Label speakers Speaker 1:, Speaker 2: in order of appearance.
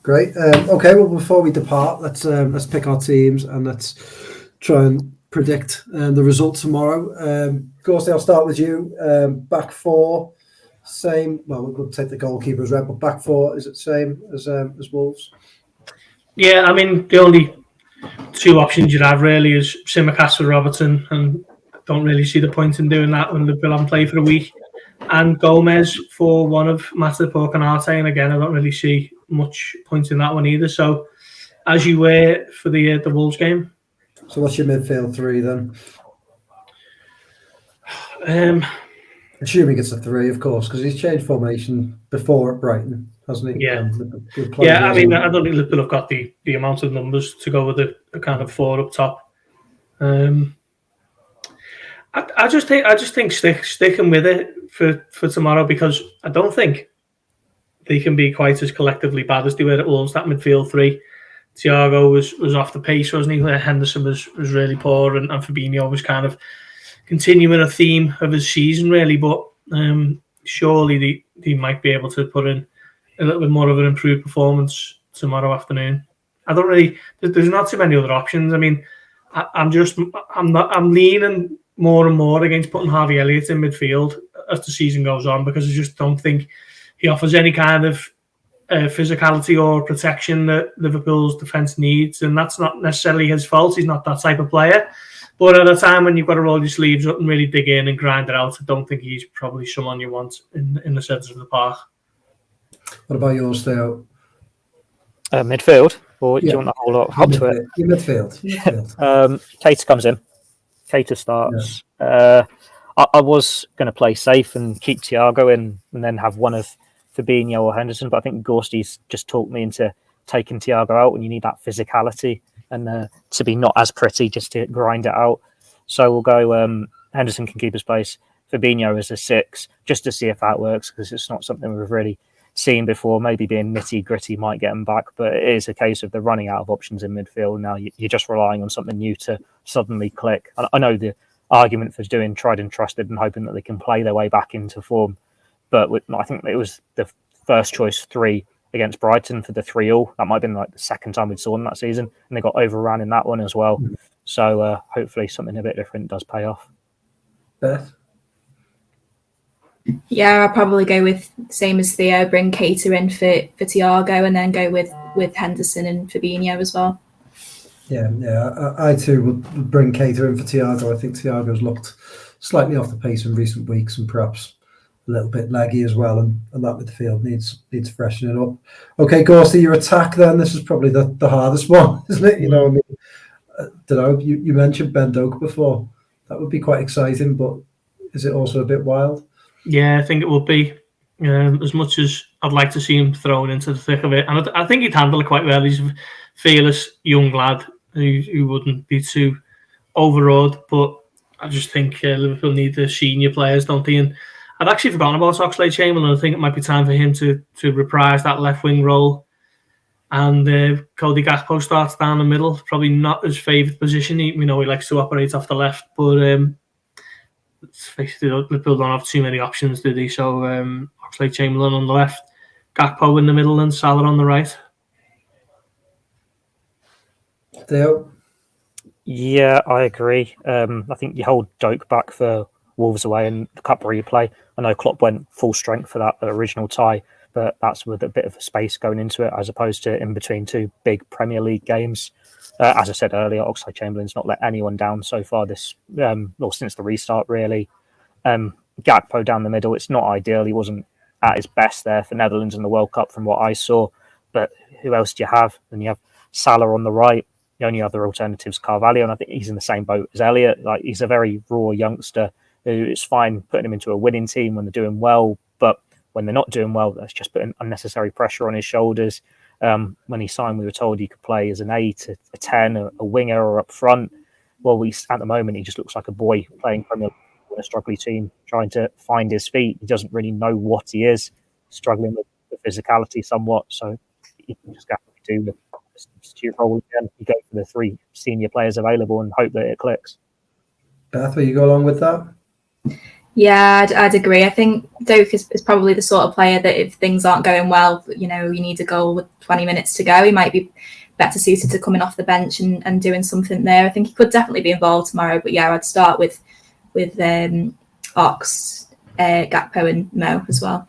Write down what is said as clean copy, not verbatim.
Speaker 1: Great. Okay, well, before we depart, let's pick our teams and let's try and predict the result tomorrow. Ghosty, I'll start with you. Back four, same. Well, we'll take the goalkeeper as red, but back four, is it same as Wolves?
Speaker 2: Yeah, I mean, the only two options you'd have really is Tsimikas or Robertson, and I don't really see the point in doing that when Liverpool haven't played for a week. And Gomez for one of Matip or Canate, and again, I don't really see much point in that one either. So, as you were for the Wolves game.
Speaker 1: So, what's your midfield three then? Assuming it's a three, of course, because he's changed formation before at Brighton, hasn't he?
Speaker 2: Yeah. I mean, I don't think Liverpool have got the amount of numbers to go with the kind of four up top. I just think sticking with it for tomorrow, because I don't think they can be quite as collectively bad as they were at Wolves. That midfield three, Thiago was off the pace, wasn't he? Henderson was really poor, and Fabinho was kind of continuing a theme of his season, really. But surely they might be able to put in a little bit more of an improved performance tomorrow afternoon. I don't really. There's not too many other options. I mean, I'm leaning more and more against putting Harvey Elliott in midfield as the season goes on, because I just don't think he offers any kind of physicality or protection that Liverpool's defence needs, and that's not necessarily his fault. He's not that type of player. But at a time when you've got to roll your sleeves up and really dig in and grind it out, I don't think he's probably someone you want in the centre of the park.
Speaker 1: What about yours, Theo?
Speaker 3: Midfield? Or do you want a whole lot up to it?
Speaker 1: Midfield.
Speaker 3: Keita comes in. Keita starts. Yeah. I was going to play safe and keep Thiago in and then have one of Fabinho or Henderson, but I think Gorsty's just talked me into taking Thiago out, and you need that physicality and to be not as pretty, just to grind it out. So we'll go Henderson can keep his place. Fabinho as a 6, just to see if that works, because it's not something we've really seen before. Maybe being nitty-gritty might get him back, but it is a case of they're running out of options in midfield. Now you're just relying on something new to suddenly click. I know the argument for doing tried and trusted and hoping that they can play their way back into form, but I think it was the first choice 3 against Brighton for the 3-3. That might have been like the second time we'd saw them that season, and they got overrun in that one as well. So hopefully something a bit different does pay off.
Speaker 1: Beth?
Speaker 4: Yeah, I'll probably go with same as Theo, bring Keita in for Thiago, and then go with Henderson and Fabinho as well.
Speaker 1: Yeah, I too would bring Keita in for Thiago. I think Thiago's looked slightly off the pace in recent weeks and perhaps a little bit leggy as well, and that midfield needs freshening up. Okay, Gorsty, your attack then. This is probably the hardest one, isn't it? You know, I mean, you mentioned Ben Doak before. That would be quite exciting, but is it also a bit wild?
Speaker 2: Yeah, I think it would be. As much as I'd like to see him thrown into the thick of it, and I think he'd handle it quite well. He's a fearless young lad who wouldn't be too overawed, but I just think Liverpool need the senior players, don't they? And I'd actually forgotten about Oxlade-Chamberlain. I think it might be time for him to reprise that left wing role. And Cody Gakpo starts down the middle. Probably not his favourite position. We know he likes to operate off the left, but let's face it, Liverpool don't have too many options, do they? So Oxlade-Chamberlain on the left, Gakpo in the middle, and Salah on the right.
Speaker 1: Theo?
Speaker 3: Yeah, I agree. I think you hold Doak back for Wolves away and the cup replay. I know Klopp went full strength for that original tie, but that's with a bit of space going into it as opposed to in between 2 big Premier League games. As I said earlier, Oxlade-Chamberlain's not let anyone down so far since the restart, really. Gakpo down the middle, it's not ideal. He wasn't at his best there for Netherlands in the World Cup from what I saw, but who else do you have? Then you have Salah on the right. The only other alternative's Carvalho, and I think he's in the same boat as Elliott. Like, he's a very raw youngster who it's fine putting him into a winning team when they're doing well, but when they're not doing well, that's just putting unnecessary pressure on his shoulders. When he signed, we were told he could play as an 8, a 10, a winger, or up front. Well, at the moment, he just looks like a boy playing Premier League in a struggling team, trying to find his feet. He doesn't really know what he is, struggling with the physicality somewhat. So you can just have to do the substitute role again. You go for the 3 senior players available and hope that it clicks.
Speaker 1: Beth, will you go along with that?
Speaker 4: Yeah, I'd agree. I think Doak is probably the sort of player that if things aren't going well, you need a goal with 20 minutes to go, he might be better suited to coming off the bench and doing something there. I think he could definitely be involved tomorrow. But yeah, I'd start with Ox, Gakpo and Mo as well.